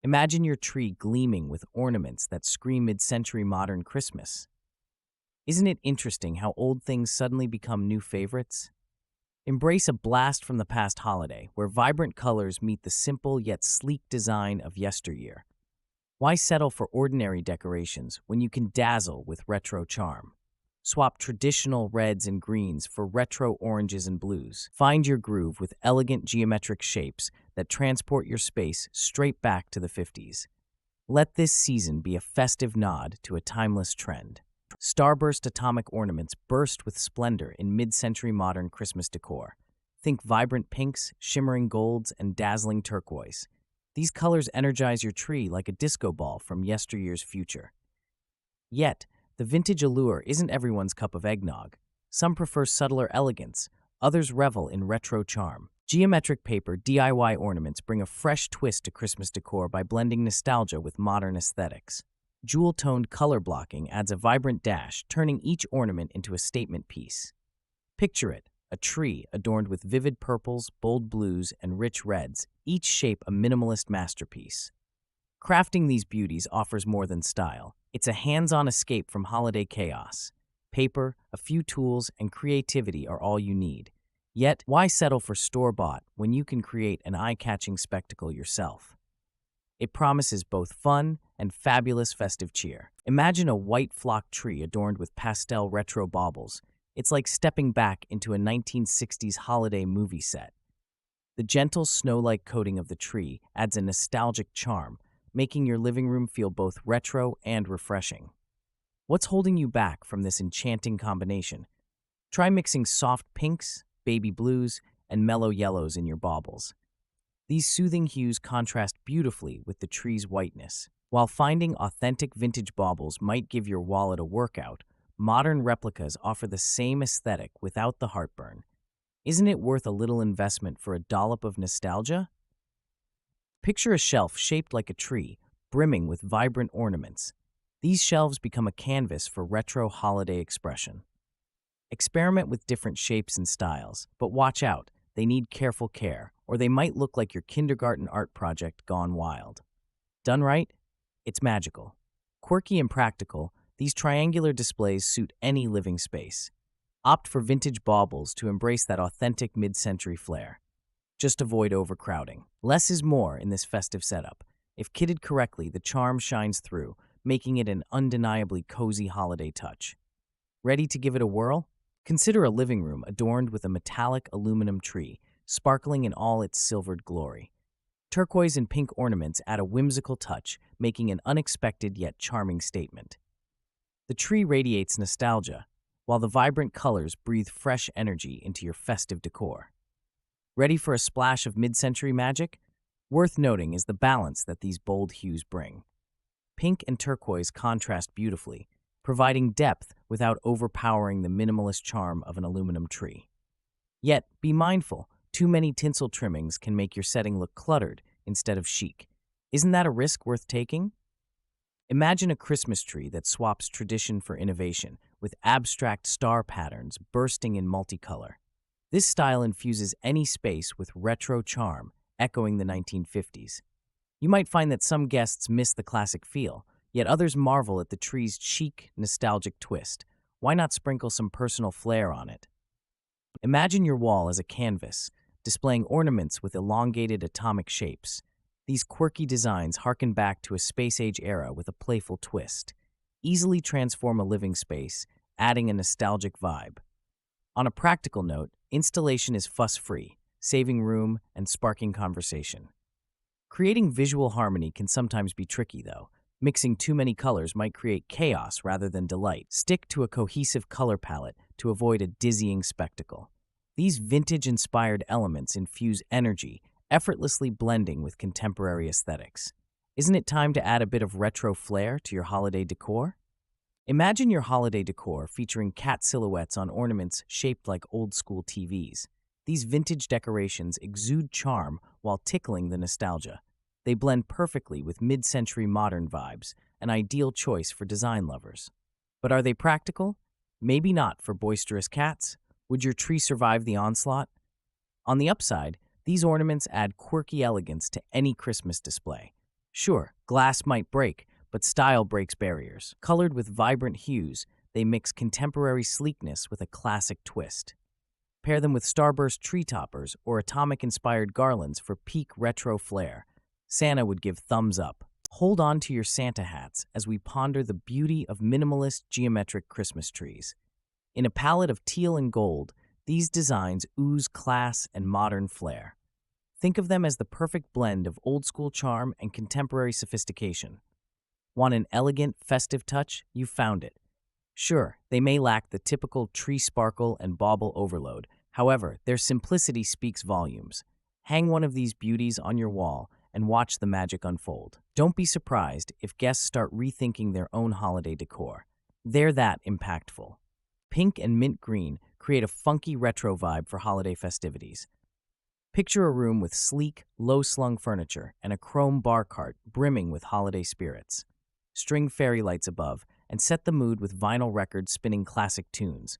Imagine your tree gleaming with ornaments that scream mid-century modern Christmas. Isn't it interesting how old things suddenly become new favorites? Embrace a blast from the past holiday where vibrant colors meet the simple yet sleek design of yesteryear. Why settle for ordinary decorations when you can dazzle with retro charm? Swap traditional reds and greens for retro oranges and blues. Find your groove with elegant geometric shapes that transport your space straight back to the 50s. Let this season be a festive nod to a timeless trend. Starburst atomic ornaments burst with splendor in mid-century modern Christmas decor. Think vibrant pinks, shimmering golds, and dazzling turquoise. These colors energize your tree like a disco ball from yesteryear's future. Yet, the vintage allure isn't everyone's cup of eggnog. Some prefer subtler elegance, others revel in retro charm. Geometric paper DIY ornaments bring a fresh twist to Christmas decor by blending nostalgia with modern aesthetics. Jewel-toned color blocking adds a vibrant dash, turning each ornament into a statement piece. Picture it, a tree adorned with vivid purples, bold blues, and rich reds, each shape a minimalist masterpiece. Crafting these beauties offers more than style. It's a hands-on escape from holiday chaos. Paper, a few tools, and creativity are all you need. Yet, why settle for store-bought when you can create an eye-catching spectacle yourself? It promises both fun and fabulous festive cheer. Imagine a white flocked tree adorned with pastel retro baubles. It's like stepping back into a 1960s holiday movie set. The gentle snow-like coating of the tree adds a nostalgic charm, making your living room feel both retro and refreshing. What's holding you back from this enchanting combination? Try mixing soft pinks, baby blues, and mellow yellows in your baubles. These soothing hues contrast beautifully with the tree's whiteness. While finding authentic vintage baubles might give your wallet a workout, modern replicas offer the same aesthetic without the heartburn. Isn't it worth a little investment for a dollop of nostalgia? Picture a shelf shaped like a tree, brimming with vibrant ornaments. These shelves become a canvas for retro holiday expression. Experiment with different shapes and styles, but watch out, they need careful care, or they might look like your kindergarten art project gone wild. Done right? It's magical. Quirky and practical, these triangular displays suit any living space. Opt for vintage baubles to embrace that authentic mid-century flair. Just avoid overcrowding. Less is more in this festive setup. If kitted correctly, the charm shines through, making it an undeniably cozy holiday touch. Ready to give it a whirl? Consider a living room adorned with a metallic aluminum tree, sparkling in all its silvered glory. Turquoise and pink ornaments add a whimsical touch, making an unexpected yet charming statement. The tree radiates nostalgia, while the vibrant colors breathe fresh energy into your festive decor. Ready for a splash of mid-century magic? Worth noting is the balance that these bold hues bring. Pink and turquoise contrast beautifully, providing depth without overpowering the minimalist charm of an aluminum tree. Yet, be mindful, too many tinsel trimmings can make your setting look cluttered instead of chic. Isn't that a risk worth taking? Imagine a Christmas tree that swaps tradition for innovation, with abstract star patterns bursting in multicolor. This style infuses any space with retro charm, echoing the 1950s. You might find that some guests miss the classic feel, yet others marvel at the tree's chic, nostalgic twist. Why not sprinkle some personal flair on it? Imagine your wall as a canvas, displaying ornaments with elongated atomic shapes. These quirky designs harken back to a space-age era with a playful twist. Easily transform a living space, adding a nostalgic vibe. On a practical note, installation is fuss-free, saving room and sparking conversation. Creating visual harmony can sometimes be tricky, though. Mixing too many colors might create chaos rather than delight. Stick to a cohesive color palette to avoid a dizzying spectacle. These vintage-inspired elements infuse energy, effortlessly blending with contemporary aesthetics. Isn't it time to add a bit of retro flair to your holiday decor? Imagine your holiday decor featuring cat silhouettes on ornaments shaped like old-school TVs. These vintage decorations exude charm while tickling the nostalgia. They blend perfectly with mid-century modern vibes, an ideal choice for design lovers. But are they practical? Maybe not for boisterous cats. Would your tree survive the onslaught? On the upside, these ornaments add quirky elegance to any Christmas display. Sure, glass might break, but style breaks barriers. Colored with vibrant hues, they mix contemporary sleekness with a classic twist. Pair them with starburst tree toppers or atomic-inspired garlands for peak retro flair. Santa would give thumbs up. Hold on to your Santa hats as we ponder the beauty of minimalist geometric Christmas trees. In a palette of teal and gold, these designs ooze class and modern flair. Think of them as the perfect blend of old-school charm and contemporary sophistication. Want an elegant, festive touch? You've found it. Sure, they may lack the typical tree sparkle and bauble overload. However, their simplicity speaks volumes. Hang one of these beauties on your wall and watch the magic unfold. Don't be surprised if guests start rethinking their own holiday decor. They're that impactful. Pink and mint green create a funky retro vibe for holiday festivities. Picture a room with sleek, low-slung furniture and a chrome bar cart brimming with holiday spirits. String fairy lights above and set the mood with vinyl records spinning classic tunes.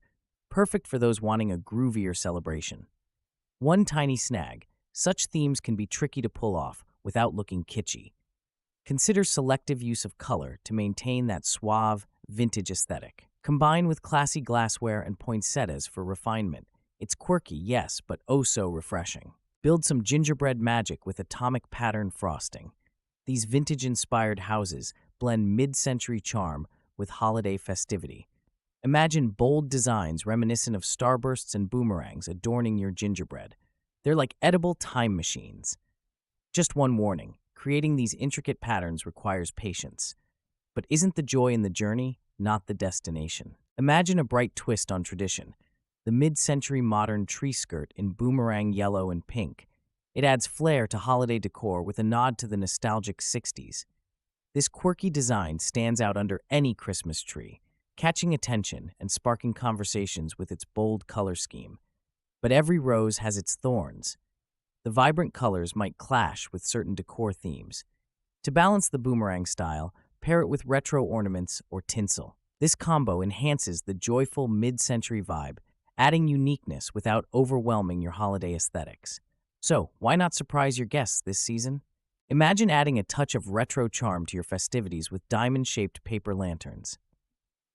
Perfect for those wanting a groovier celebration. One tiny snag: such themes can be tricky to pull off without looking kitschy. Consider selective use of color to maintain that suave, vintage aesthetic. Combine with classy glassware and poinsettias for refinement. It's quirky, yes, but oh so refreshing. Build some gingerbread magic with atomic pattern frosting. These vintage-inspired houses blend mid-century charm with holiday festivity. Imagine bold designs reminiscent of starbursts and boomerangs adorning your gingerbread. They're like edible time machines. Just one warning: creating these intricate patterns requires patience. But isn't the joy in the journey, not the destination? Imagine a bright twist on tradition: the mid-century modern tree skirt in boomerang yellow and pink. It adds flair to holiday decor with a nod to the nostalgic 60s. This quirky design stands out under any Christmas tree, catching attention and sparking conversations with its bold color scheme. But every rose has its thorns. The vibrant colors might clash with certain decor themes. To balance the boomerang style, pair it with retro ornaments or tinsel. This combo enhances the joyful mid-century vibe, adding uniqueness without overwhelming your holiday aesthetics. So, why not surprise your guests this season? Imagine adding a touch of retro charm to your festivities with diamond-shaped paper lanterns.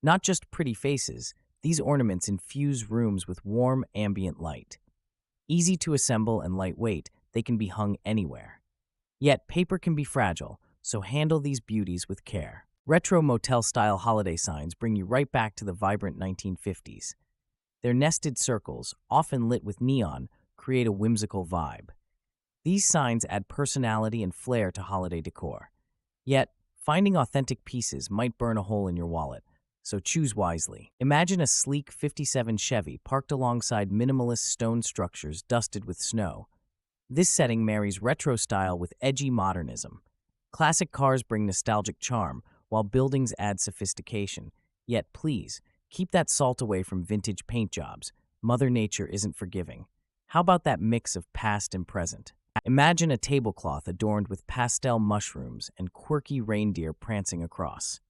Not just pretty faces, these ornaments infuse rooms with warm, ambient light. Easy to assemble and lightweight, they can be hung anywhere. Yet, paper can be fragile, so handle these beauties with care. Retro motel-style holiday signs bring you right back to the vibrant 1950s. Their nested circles, often lit with neon, create a whimsical vibe. These signs add personality and flair to holiday decor. Yet, finding authentic pieces might burn a hole in your wallet, so choose wisely. Imagine a sleek '57 Chevy parked alongside minimalist stone structures dusted with snow. This setting marries retro style with edgy modernism. Classic cars bring nostalgic charm, while buildings add sophistication. Yet please, keep that salt away from vintage paint jobs. Mother Nature isn't forgiving. How about that mix of past and present? Imagine a tablecloth adorned with pastel mushrooms and quirky reindeer prancing across.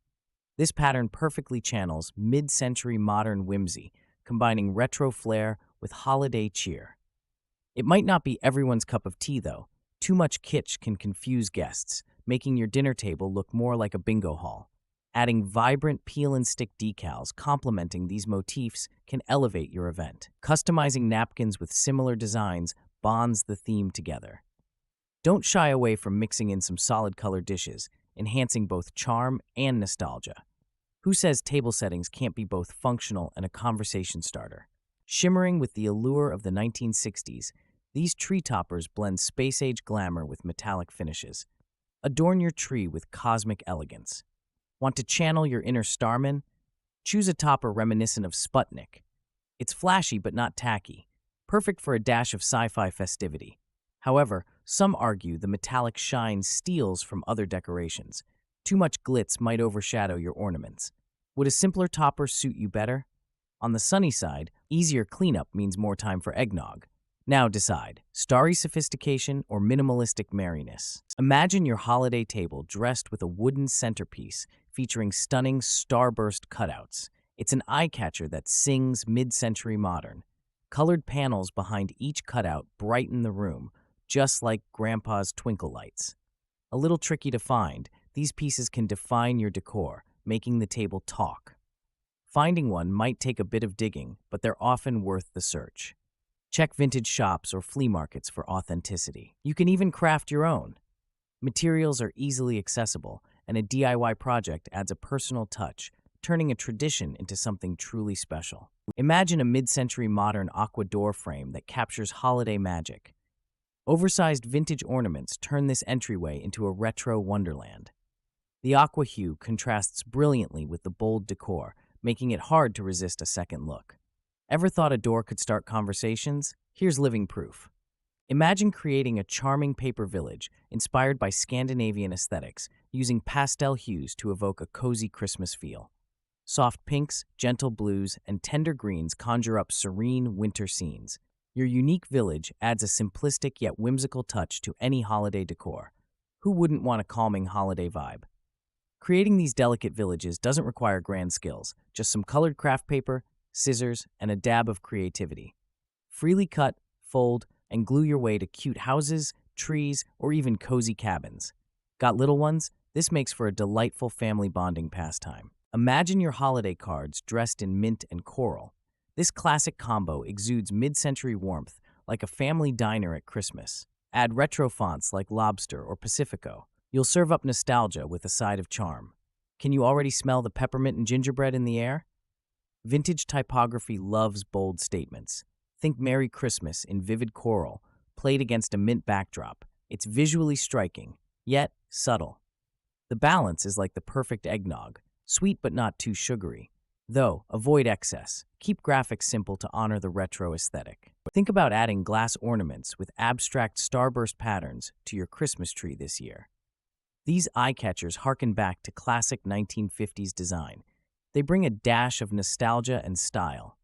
This pattern perfectly channels mid-century modern whimsy, combining retro flair with holiday cheer. It might not be everyone's cup of tea, though. Too much kitsch can confuse guests, making your dinner table look more like a bingo hall. Adding vibrant peel-and-stick decals complementing these motifs can elevate your event. Customizing napkins with similar designs bonds the theme together. Don't shy away from mixing in some solid color dishes, enhancing both charm and nostalgia. Who says table settings can't be both functional and a conversation starter? Shimmering with the allure of the 1960s, these tree toppers blend space-age glamour with metallic finishes. Adorn your tree with cosmic elegance. Want to channel your inner starman? Choose a topper reminiscent of Sputnik. It's flashy but not tacky, perfect for a dash of sci-fi festivity. However, some argue the metallic shine steals from other decorations. Too much glitz might overshadow your ornaments. Would a simpler topper suit you better? On the sunny side, easier cleanup means more time for eggnog. Now decide, starry sophistication or minimalistic merriness. Imagine your holiday table dressed with a wooden centerpiece featuring stunning Starburst cutouts. It's an eye-catcher that sings mid-century modern. Colored panels behind each cutout brighten the room, just like Grandpa's twinkle lights. A little tricky to find, these pieces can define your decor, making the table talk. Finding one might take a bit of digging, but they're often worth the search. Check vintage shops or flea markets for authenticity. You can even craft your own. Materials are easily accessible, and a DIY project adds a personal touch, turning a tradition into something truly special. Imagine a mid-century modern aqua door frame that captures holiday magic. Oversized vintage ornaments turn this entryway into a retro wonderland. The aqua hue contrasts brilliantly with the bold decor, making it hard to resist a second look. Ever thought a door could start conversations? Here's living proof. Imagine creating a charming paper village inspired by Scandinavian aesthetics, using pastel hues to evoke a cozy Christmas feel. Soft pinks, gentle blues, and tender greens conjure up serene winter scenes. Your unique village adds a simplistic yet whimsical touch to any holiday decor. Who wouldn't want a calming holiday vibe? Creating these delicate villages doesn't require grand skills, just some colored craft paper, scissors, and a dab of creativity. Freely cut, fold, and glue your way to cute houses, trees, or even cozy cabins. Got little ones? This makes for a delightful family bonding pastime. Imagine your holiday cards dressed in mint and coral. This classic combo exudes mid-century warmth like a family diner at Christmas. Add retro fonts like Lobster or Pacifico. You'll serve up nostalgia with a side of charm. Can you already smell the peppermint and gingerbread in the air? Vintage typography loves bold statements. Think Merry Christmas in vivid coral, played against a mint backdrop. It's visually striking, yet subtle. The balance is like the perfect eggnog, sweet but not too sugary. Though, avoid excess. Keep graphics simple to honor the retro aesthetic. Think about adding glass ornaments with abstract starburst patterns to your Christmas tree this year. These eye-catchers harken back to classic 1950s design. They bring a dash of nostalgia and style.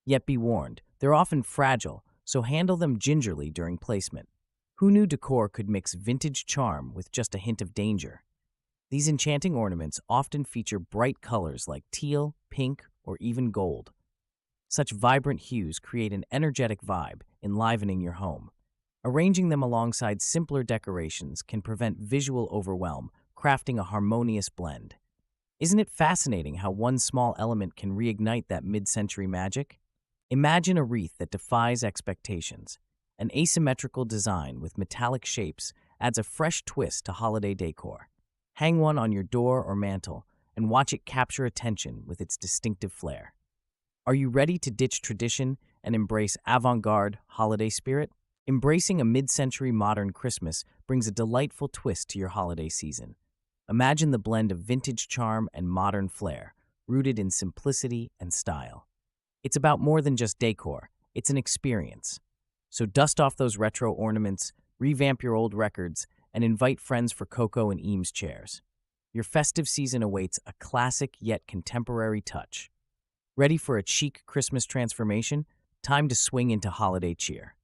Yet be warned, they're often fragile, so handle them gingerly during placement. Who knew decor could mix vintage charm with just a hint of danger? These enchanting ornaments often feature bright colors like teal, pink, or even gold. Such vibrant hues create an energetic vibe, enlivening your home. Arranging them alongside simpler decorations can prevent visual overwhelm, crafting a harmonious blend. Isn't it fascinating how one small element can reignite that mid-century magic? Imagine a wreath that defies expectations. An asymmetrical design with metallic shapes adds a fresh twist to holiday decor. Hang one on your door or mantle and watch it capture attention with its distinctive flair. Are you ready to ditch tradition and embrace avant-garde holiday spirit? Embracing a mid-century modern Christmas brings a delightful twist to your holiday season. Imagine the blend of vintage charm and modern flair, rooted in simplicity and style. It's about more than just decor, it's an experience. So dust off those retro ornaments, revamp your old records, and invite friends for cocoa and Eames chairs. Your festive season awaits a classic yet contemporary touch. Ready for a chic Christmas transformation? Time to swing into holiday cheer.